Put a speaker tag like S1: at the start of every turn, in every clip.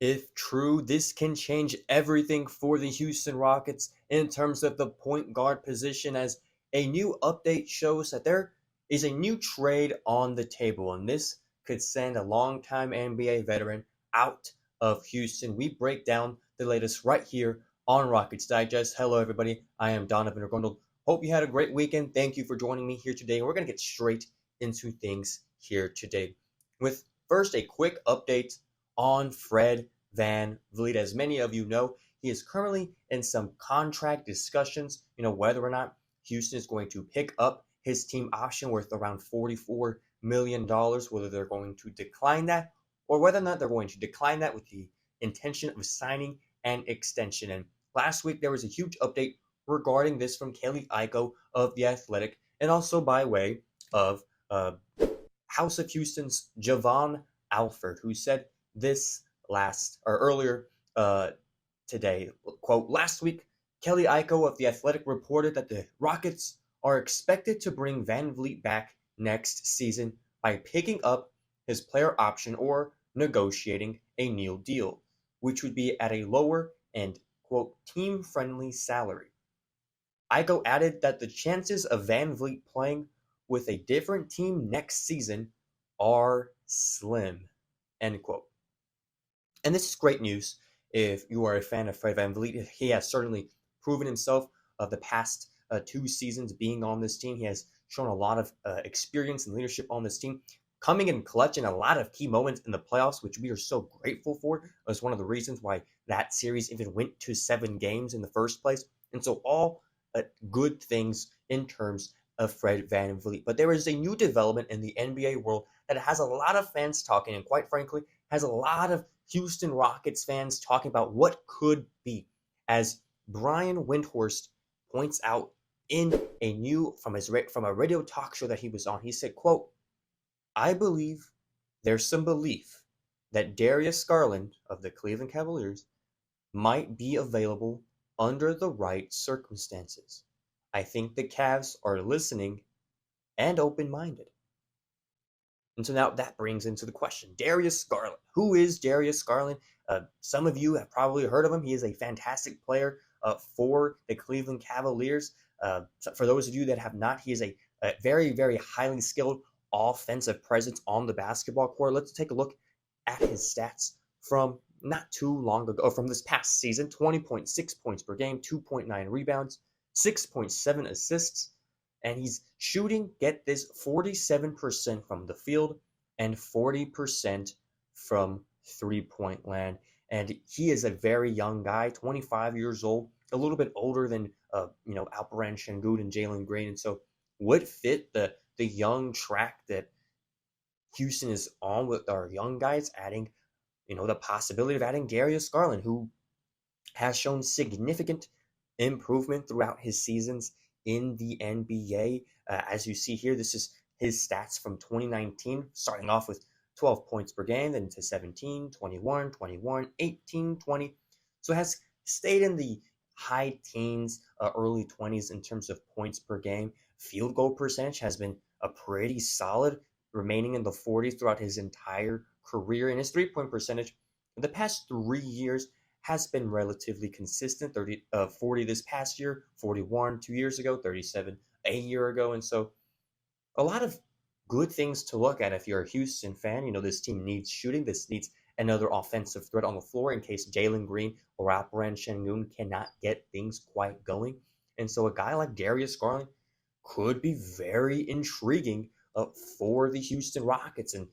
S1: If true, this can change everything for the Houston Rockets in terms of the point guard position, as a new update shows that there is a new trade on the table, and this could send a longtime NBA veteran out of Houston. We break down the latest right here on Rockets Digest. Hello, everybody. I am Donovan Ricondo. Hope you had a great weekend. Thank you for joining me here today. We're going to get straight into things here today with first a quick update on Fred VanVleet. As many of you know, he is currently in some contract discussions, whether or not Houston is going to pick up his team option worth around $44 million, whether they're going to decline that or whether or not they're going to decline that with the intention of signing an extension. And last week, there was a huge update regarding this from Kelly Iko of The Athletic, and also by way of House of Houston's Javon Alford, who said this earlier today, quote, "Last week, Kelly Iko of The Athletic reported that the Rockets are expected to bring VanVleet back next season by picking up his player option or negotiating a new deal, which would be at a lower and, quote, team-friendly salary." Iko added that the chances of VanVleet playing with a different team next season are slim, end quote. And this is great news if you are a fan of Fred VanVleet. He has certainly proven himself of the past 2 seasons being on this team. He has shown a lot of experience and leadership on this team, coming in clutch in a lot of key moments in the playoffs, which we are so grateful for. It was one of the reasons why that series even went to 7 games in the first place. And so all good things in terms of Fred VanVleet. But there is a new development in the NBA world that has a lot of fans talking, and quite frankly, has a lot of Houston Rockets fans talking about what could be. As Brian Windhorst points out in from a radio talk show that he was on, he said, quote, "I believe there's some belief that Darius Garland of the Cleveland Cavaliers might be available under the right circumstances. I think the Cavs are listening and open-minded." And so now that brings into the question, Darius Garland. Who is Darius Garland? Some of you have probably heard of him. He is a fantastic player for the Cleveland Cavaliers. For those of you that have not, he is a very, very highly skilled offensive presence on the basketball court. Let's take a look at his stats from not too long ago, from this past season. 20.6 points per game, 2.9 rebounds, 6.7 assists, and he's shooting, get this, 47% from the field and 40% from three-point land. And he is a very young guy, 25 years old, a little bit older than Alperen Şengün and Jalen Green, and so would fit the young track that Houston is on with our young guys, adding the possibility of adding Darius Garland, who has shown significant improvement throughout his seasons in the NBA. As you see here, this is his stats from 2019, starting off with 12 points per game, then to 17, 21, 21, 18, 20. So has stayed in the high teens, early 20s in terms of points per game. Field goal percentage has been a pretty solid, remaining in the 40s throughout his entire career. And his three-point percentage in the past 3 years has been relatively consistent. 40 this past year, 41 2 years ago, 37 a year ago. And so a lot of good things to look at if you're a Houston fan. This team needs shooting. This needs another offensive threat on the floor in case Jalen Green or Alperen Şengün cannot get things quite going. And so a guy like Darius Garland could be very intriguing for the Houston Rockets. And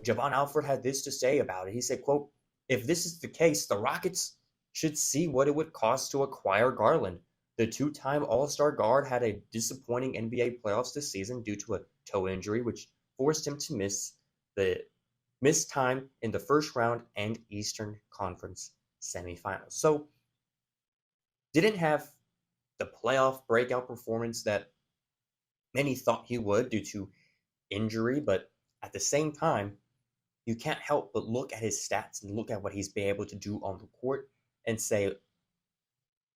S1: Javon Alford had this to say about it. He said, quote, "If this is the case, the Rockets should see what it would cost to acquire Garland. The 2-time All-Star guard had a disappointing NBA playoffs this season due to a toe injury, which forced him to miss time in the first round and Eastern Conference semifinals." So didn't have the playoff breakout performance that many thought he would due to injury, but at the same time, you can't help but look at his stats and look at what he's been able to do on the court and say,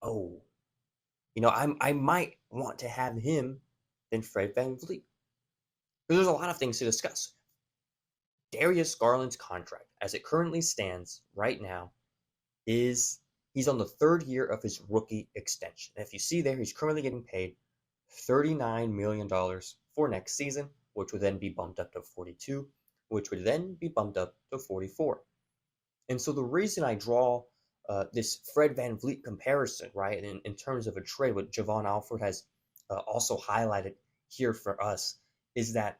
S1: oh, I might want to have him than Fred VanVleet. There's a lot of things to discuss. Darius Garland's contract. as it currently stands right now, is he's on the third year of his rookie extension. And if you see there, he's currently getting paid $39 million for next season, which would then be bumped up to 42, which would then be bumped up to 44. And so the reason I draw this Fred VanVleet comparison, right, in terms of a trade, what Javon Alford has also highlighted here for us, is that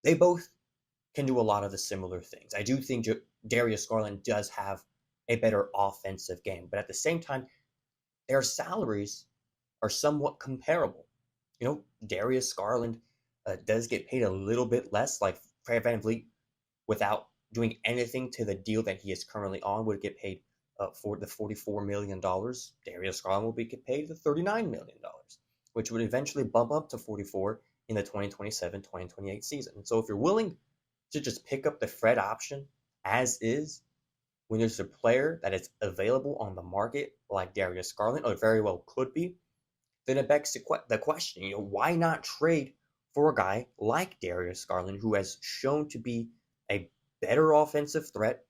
S1: they both can do a lot of the similar things. I do think Darius Garland does have a better offensive game, but at the same time, their salaries are somewhat comparable. Darius Garland does get paid a little bit less, like Fred VanVleet, without doing anything to the deal that he is currently on, would get paid for the $44 million. Darius Garland will get paid the $39 million, which would eventually bump up to 44 in the 2027-2028 season. And so if you're willing to just pick up the Fred option as is, when there's a player that is available on the market like Darius Garland, or very well could be, then it begs the question, why not trade for a guy like Darius Garland, who has shown to be a better offensive threat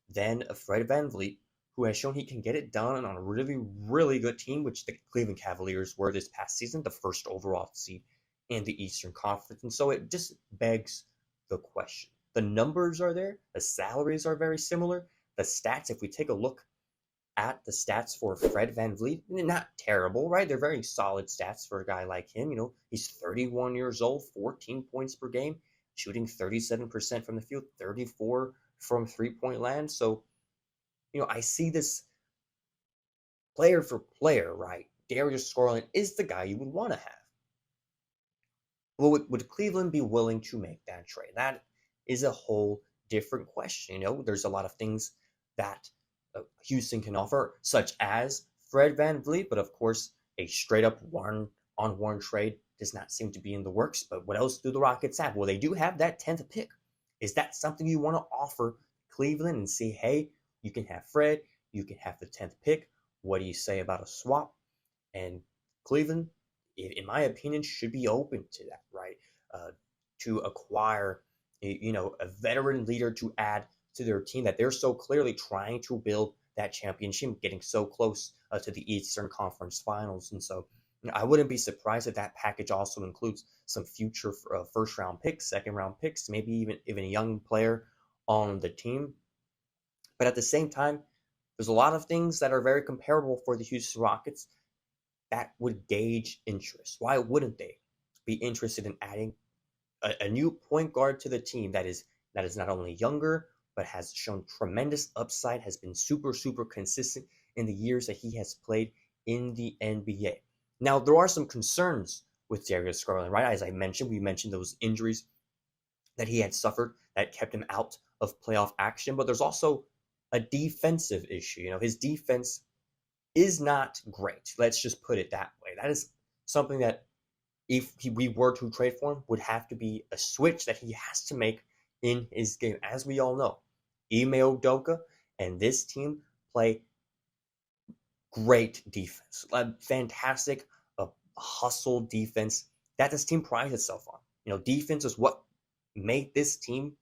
S1: than a Fred VanVleet, who has shown he can get it done on a really, really good team, which the Cleveland Cavaliers were this past season, the first overall seed in the Eastern Conference. And so it just begs the question. The numbers are there. The salaries are very similar. The stats, if we take a look at the stats for Fred VanVleet, not terrible, right? They're very solid stats for a guy like him. He's 31 years old, 14 points per game, shooting 37% from the field, 34 from three-point land. So, I see this player for player, right? Darius Garland is the guy you would want to have. Well, would Cleveland be willing to make that trade? That is a whole different question. There's a lot of things that Houston can offer, such as Fred VanVleet, but of course, a straight-up one-on-one trade does not seem to be in the works. But what else do the Rockets have? Well, they do have that 10th pick. Is that something you want to offer Cleveland and say, hey, you can have Fred, you can have the 10th pick. What do you say about a swap? And Cleveland, in my opinion, should be open to that, right? To acquire, a veteran leader to add to their team that they're so clearly trying to build that championship, getting so close to the Eastern Conference Finals. And so I wouldn't be surprised if that package also includes some future first-round picks, second-round picks, maybe even a young player on the team. But at the same time, there's a lot of things that are very comparable for the Houston Rockets that would gauge interest. Why wouldn't they be interested in adding a new point guard to the team that is not only younger, but has shown tremendous upside, has been super, super consistent in the years that he has played in the NBA. Now, there are some concerns with Darius Garland, right? As I mentioned, we mentioned those injuries that he had suffered that kept him out of playoff action, but there's also a defensive issue. His defense is not great. Let's just put it that way. That is something that if we were to trade for him, would have to be a switch that he has to make in his game. As we all know, Ime Udoka and this team play great defense, fantastic hustle defense that this team prides itself on. Defense is what made this team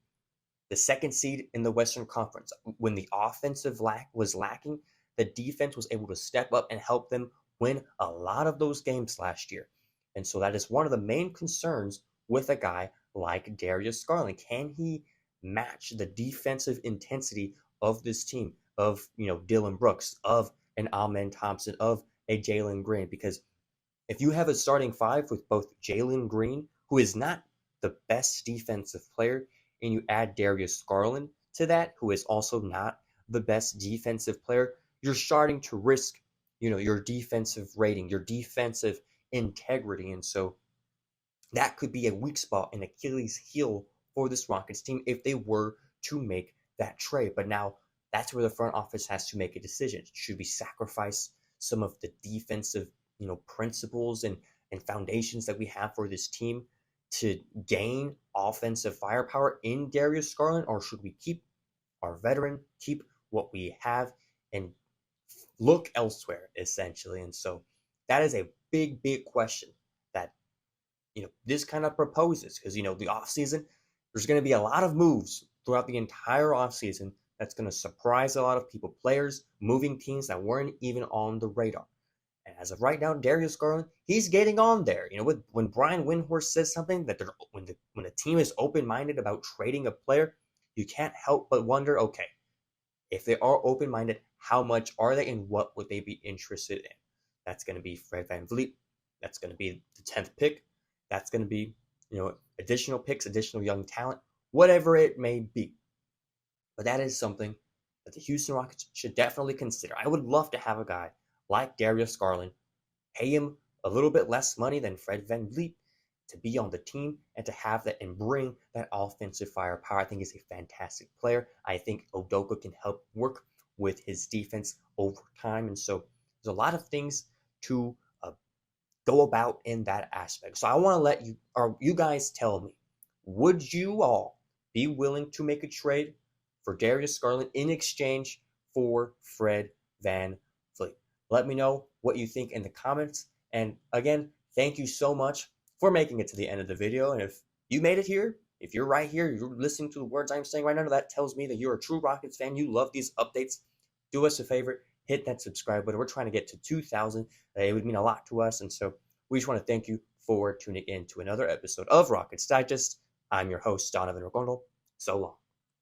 S1: the second seed in the Western Conference. When the offensive was lacking, the defense was able to step up and help them win a lot of those games last year. And so that is one of the main concerns with a guy like Darius Garland. Can he match the defensive intensity of this team, of Dillon Brooks, of an Amen Thompson, of a Jalen Green? Because if you have a starting five with both Jalen Green, who is not the best defensive player, and you add Darius Garland to that, who is also not the best defensive player, you're starting to risk, your defensive rating, your defensive integrity. And so that could be a weak spot, an Achilles heel for this Rockets team if they were to make that trade. But now that's where the front office has to make a decision. Should we sacrifice some of the defensive, principles and foundations that we have for this team to gain offensive firepower in Darius Garland, or should we keep our veteran, keep what we have, and look elsewhere, essentially? And so that is a big, big question that, this kind of proposes, because, the offseason, there's going to be a lot of moves throughout the entire offseason that's going to surprise a lot of people, players, moving teams that weren't even on the radar. And as of right now, Darius Garland, he's getting on there. When Brian Windhorst says something that when the team is open-minded about trading a player, you can't help but wonder, okay, if they are open-minded, how much are they and what would they be interested in? That's going to be Fred VanVleet. That's going to be the 10th pick. That's going to be, additional picks, additional young talent, whatever it may be. But that is something that the Houston Rockets should definitely consider. I would love to have a guy like Darius Garland, pay him a little bit less money than Fred VanVleet to be on the team and to have that and bring that offensive firepower. I think he's a fantastic player. I think Udoka can help work with his defense over time. And so there's a lot of things to go about in that aspect. So I want to let you guys tell me, would you all be willing to make a trade for Darius Garland in exchange for Fred VanVleet? Let me know what you think in the comments. And again, thank you so much for making it to the end of the video. And if you made it here, if you're right here, you're listening to the words I'm saying right now, that tells me that you're a true Rockets fan. You love these updates. Do us a favor, hit that subscribe button. We're trying to get to 2,000. It would mean a lot to us. And so we just want to thank you for tuning in to another episode of Rockets Digest. I'm your host, Donovan Ricondo. So long.